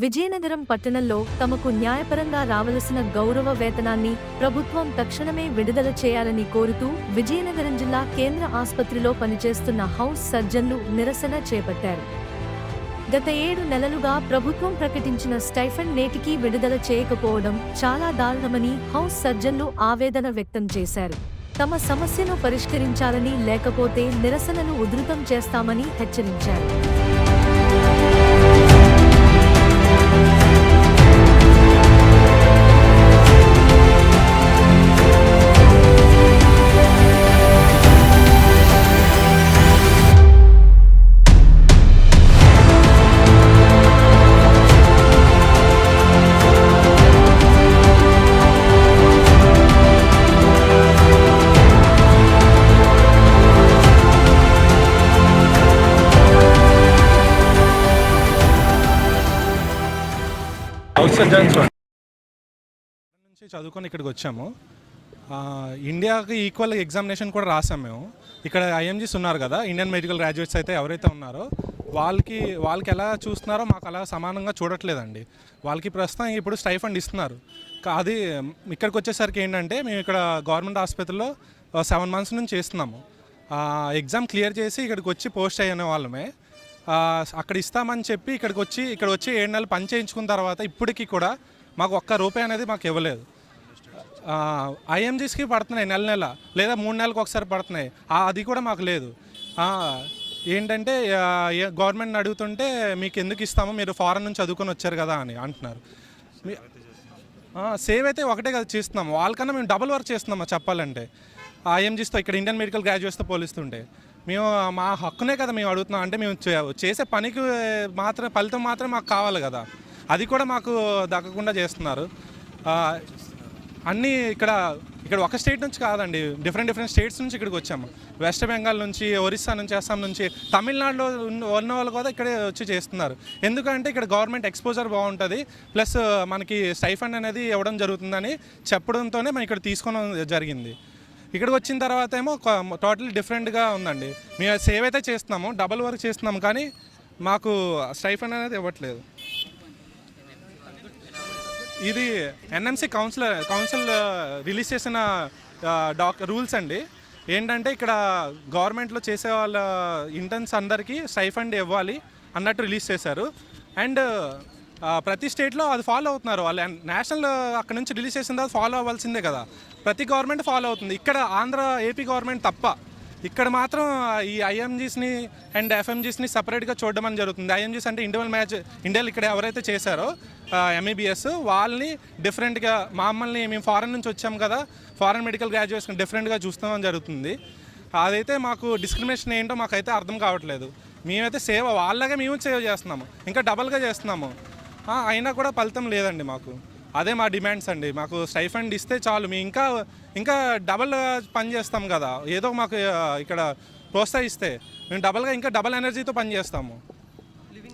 విజయనగరం పట్టణంలో తమకు న్యాయపరంగా రావలసిన గౌరవ వేతనాన్ని ప్రభుత్వం తక్షణమే విడుదల చేయాలని కోరుతూ విజయనగరం జిల్లా కేంద్ర ఆసుపత్రిలో పనిచేస్తున్న హౌస్ సర్జన్లు నిరసన చేపట్టారు. గత 7 నెలలుగా ప్రభుత్వం ప్రకటించిన స్టైఫండ్ నేటికీ విడుదల చేయకపోవడం చాలా దారుణమని హౌస్ సర్జన్లు ఆవేదన వ్యక్తం చేశారు. తమ సమస్యను పరిష్కరించాలని, లేకపోతే నిరసనను ఉధృతం చేస్తామని హెచ్చరించారు. హౌస్ సర్జన్స్ నుంచి చదువుకొని ఇక్కడికి వచ్చాము. ఇండియాకి ఈక్వల్ ఎగ్జామినేషన్ కూడా రాసాం మేము. ఇక్కడ ఐఎంజీస్ ఉన్నారు కదా, ఇండియన్ మెడికల్ గ్రాడ్యుయేట్స్ అయితే ఎవరైతే ఉన్నారో వాళ్ళకి ఎలా చూస్తున్నారో మాకు అలా సమానంగా చూడట్లేదండి. వాళ్ళకి ప్రస్తుతం ఇప్పుడు స్టైఫండ్ ఇస్తున్నారు. అది ఇక్కడికి వచ్చేసరికి ఏంటంటే మేము ఇక్కడ గవర్నమెంట్ ఆసుపత్రిలో 7 months నుంచి చేస్తున్నాము. ఎగ్జామ్ క్లియర్ చేసి ఇక్కడికి వచ్చి పోస్ట్ అయిన వాళ్ళమే. అక్కడ ఇస్తామని చెప్పి ఇక్కడ వచ్చి 7 నెలలు పని చేయించుకున్న తర్వాత ఇప్పటికీ కూడా మాకు ఒక్క రూపాయి అనేది మాకు ఇవ్వలేదు. ఐఎంజీస్కి పడుతున్నాయి నెల లేదా 3 నెలలకు ఒకసారి పడుతున్నాయి, అది కూడా మాకు లేదు. ఏంటంటే గవర్నమెంట్ని అడుగుతుంటే మీకు ఎందుకు ఇస్తామో, మీరు ఫారెన్ నుంచి చదువుకొని వచ్చారు కదా అని అంటున్నారు. సేవ్ అయితే ఒకటే కదా చేస్తున్నాము, వాళ్ళకన్నా మేము డబుల్ వర్క్ చేస్తున్నాము చెప్పాలంటే. ఐఎంజీస్తో ఇక్కడ ఇండియన్ మెడికల్ గ్రాడ్యుయేట్స్తో పోలిస్తుంటే మేము మా హక్కునే కదా మేము అడుగుతున్నాం. అంటే మేము చేసే పనికి మాత్రం ఫలితం మాత్రం మాకు కావాలి కదా, అది కూడా మాకు దక్కకుండా చేస్తున్నారు. అన్నీ ఇక్కడ ఒక స్టేట్ నుంచి కాదండి, డిఫరెంట్ స్టేట్స్ నుంచి ఇక్కడికి వచ్చాము. వెస్ట్ బెంగాల్ నుంచి, ఒరిస్సా నుంచి, అస్సాం నుంచి, తమిళనాడులో ఉన్న వాళ్ళు కూడా ఇక్కడే వచ్చి చేస్తున్నారు. ఎందుకంటే ఇక్కడ గవర్నమెంట్ ఎక్స్పోజర్ బాగుంటుంది, ప్లస్ మనకి స్టైఫండ్ అనేది ఇవ్వడం జరుగుతుందని చెప్పడంతోనే మనం ఇక్కడ తీసుకోవడం జరిగింది. ఇక్కడికి వచ్చిన తర్వాత ఏమో టోటల్ డిఫరెంట్గా ఉందండి. మేము సేవ్ అయితే చేస్తున్నాము, డబల్ వర్క్ చేస్తున్నాము, కానీ మాకు స్టైఫండ్ అనేది ఇవ్వట్లేదు. ఇది ఎన్ఎంసీ కౌన్సిల్ రిలీజ్ చేసిన రూల్స్ అండి. ఏంటంటే ఇక్కడ గవర్నమెంట్లో చేసే వాళ్ళ ఇంటర్న్స్ అందరికీ స్టైఫండ్ ఇవ్వాలి అన్నట్టు రిలీజ్ చేశారు. అండ్ ప్రతి స్టేట్లో అది ఫాలో అవుతున్నారు. వాళ్ళు నేషనల్ అక్కడ నుంచి రిలీజ్ చేసిన తర్వాత ఫాలో అవ్వాల్సిందే కదా, ప్రతి గవర్నమెంట్ ఫాలో అవుతుంది. ఇక్కడ ఏపీ గవర్నమెంట్ తప్ప ఇక్కడ మాత్రం ఈ ఐఎంజీస్ని అండ్ ఎఫ్ఎంజీస్ని సపరేట్గా చూడడం అని జరుగుతుంది. ఐఎంజీస్ అంటే ఇండియాలో ఇక్కడ ఎవరైతే చేశారో ఎంబీబీఎస్ వాళ్ళని డిఫరెంట్గా, మమ్మల్ని మేము ఫారెన్ నుంచి వచ్చాము కదా, ఫారెన్ మెడికల్ గ్రాడ్యుయేట్స్ డిఫరెంట్గా చూస్తామని జరుగుతుంది. అదైతే మాకు డిస్క్రిమినేషన్ ఏంటో మాకైతే అర్థం కావట్లేదు. మేమైతే వాళ్ళగా మేము సేవ్ చేస్తున్నాము, ఇంకా డబల్గా చేస్తున్నాము, అయినా కూడా ఫలితం లేదండి మాకు. అదే మా డిమాండ్స్ అండి. మాకు స్టైఫండ్ ఇస్తే చాలు, మేము ఇంకా డబల్ పని చేస్తాం కదా, ఏదో మాకు ఇక్కడ ప్రోత్సహిస్తే మేము ఇంకా డబల్ ఎనర్జీతో పని చేస్తాము.